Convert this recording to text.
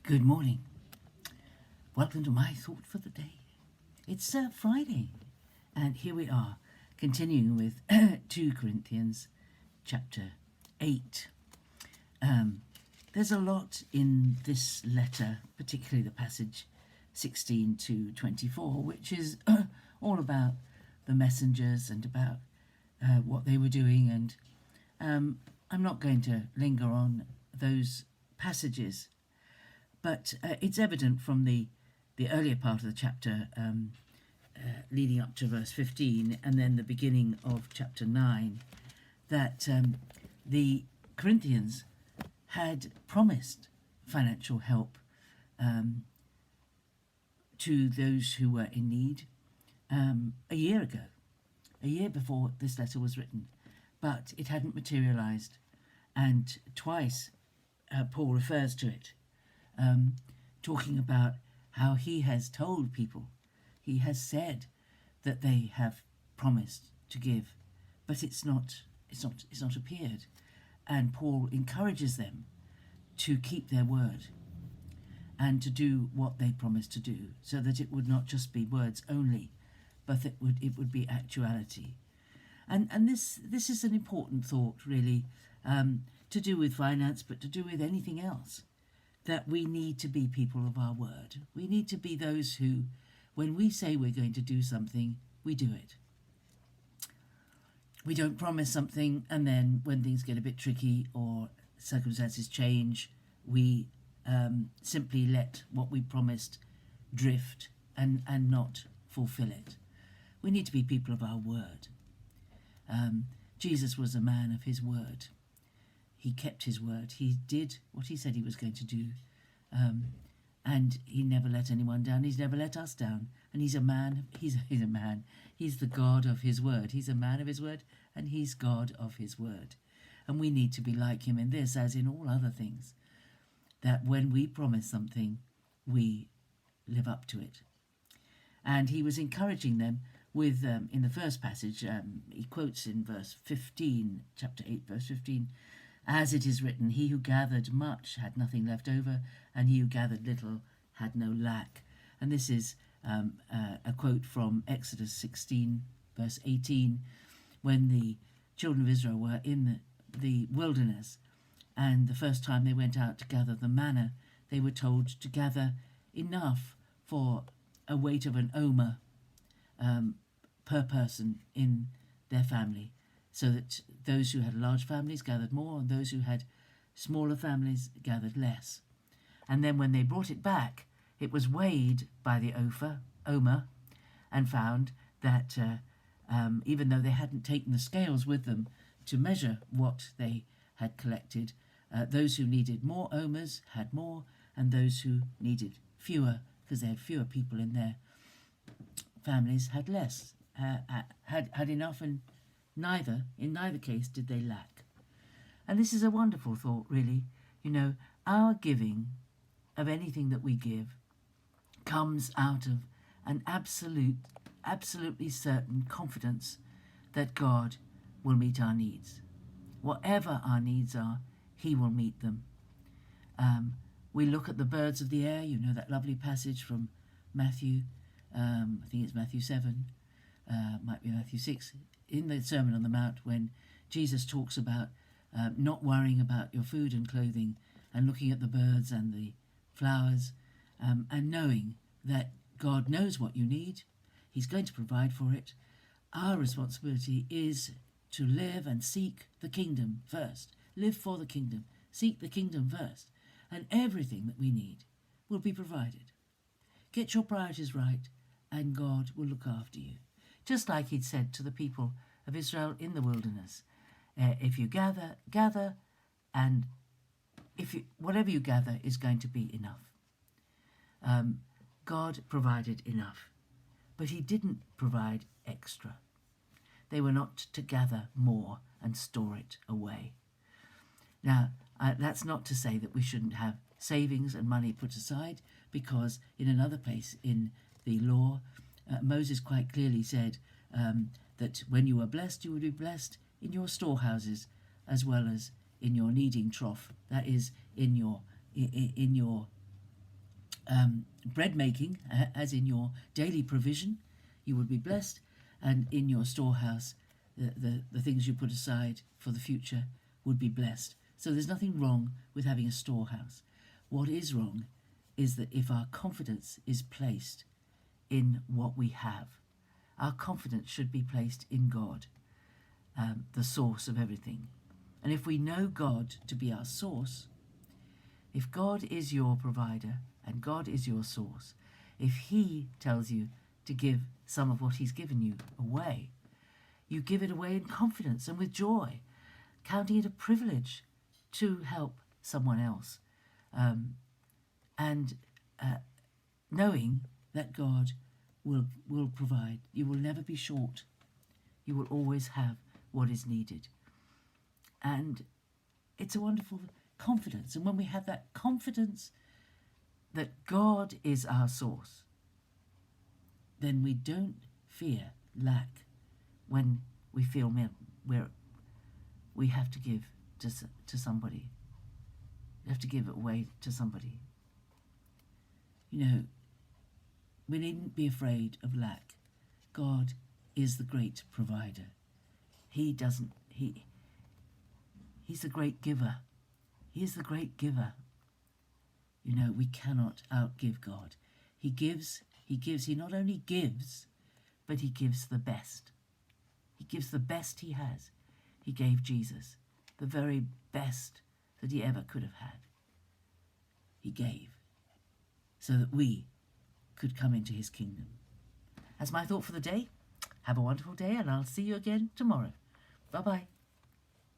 Good morning. Welcome to my thought for the day. It's Friday, and here we are, continuing with 2 Corinthians chapter 8. There's a lot in this letter, particularly the passage 16 to 24, which is all about the messengers and about what they were doing, and I'm not going to linger on those passages, but it's evident from the earlier part of the chapter leading up to verse 15 and then the beginning of chapter 9 that the Corinthians had promised financial help to those who were in need a year ago, a year before this letter was written, but it hadn't materialized, and twice Paul refers to it, talking about how he has told people, he has said that they have promised to give, but it's not appeared. And Paul encourages them to keep their word and to do what they promised to do, so that it would not just be words only, but it would be actuality. And this is an important thought, really, to do with finance, but to do with anything else. That we need to be people of our word. We need to be those who, when we say we're going to do something, we do it. We don't promise something and then when things get a bit tricky or circumstances change, we simply let what we promised drift and not fulfill it. We need to be people of our word. Jesus was a man of his word. He kept his word. He did what he said he was going to do. And he never let anyone down. He's never let us down. And he's a man. He's a man. He's the God of his word. He's a man of his word, and he's God of his word. And we need to be like him in this, as in all other things, that when we promise something, we live up to it. And he was encouraging them with, in the first passage, he quotes in verse 15, chapter 8, verse 15, "As it is written, he who gathered much had nothing left over, and he who gathered little had no lack." And this is a quote from Exodus 16, verse 18, when the children of Israel were in the wilderness, and the first time they went out to gather the manna, they were told to gather enough for a weight of an omer per person in their family, so that those who had large families gathered more and those who had smaller families gathered less. And then when they brought it back, it was weighed by the omer, and found that even though they hadn't taken the scales with them to measure what they had collected, those who needed more omers had more, and those who needed fewer, because they had fewer people in their families, had less, had enough, and in neither case did they lack. And this is a wonderful thought, really. You know, our giving of anything that we give comes out of an absolutely certain confidence that God will meet our needs. Whatever our needs are, he will meet them. We look at the birds of the air, you know, that lovely passage from Matthew, I think it's Matthew 7, might be Matthew 6, in the Sermon on the Mount, when Jesus talks about not worrying about your food and clothing, and looking at the birds and the flowers, and knowing that God knows what you need. He's going to provide for it. Our responsibility is to live and seek the kingdom first. Live for the kingdom. Seek the kingdom first. And everything that we need will be provided. Get your priorities right, and God will look after you. Just like he'd said to the people of Israel in the wilderness, if you gather, and whatever you gather is going to be enough. God provided enough, but he didn't provide extra. They were not to gather more and store it away. Now, that's not to say that we shouldn't have savings and money put aside, because in another place in the law, Moses quite clearly said that when you were blessed, you would be blessed in your storehouses as well as in your kneading trough, that is, in your bread making, as in your daily provision, you would be blessed, and in your storehouse, the things you put aside for the future would be blessed. So there's nothing wrong with having a storehouse. What is wrong is that if our confidence is placed in what we have, our confidence should be placed in God, the source of everything. And if we know God to be our source, if God is your provider and God is your source, if He tells you to give some of what He's given you away, you give it away in confidence and with joy, counting it a privilege to help someone else, and knowing that God will provide. You will never be short. You will always have what is needed. And it's a wonderful confidence. And when we have that confidence that God is our source, then we don't fear lack when we feel we have to give to somebody. We have to give it away to somebody. You know, we needn't be afraid of lack. God is the great provider. He's the great giver. He is the great giver. You know, we cannot outgive God. He gives. He not only gives, but He gives the best. He gives the best He has. He gave Jesus the very best that He ever could have had. He gave so that we could come into His kingdom. That's my thought for the day. Have a wonderful day, and I'll see you again tomorrow. Bye-bye.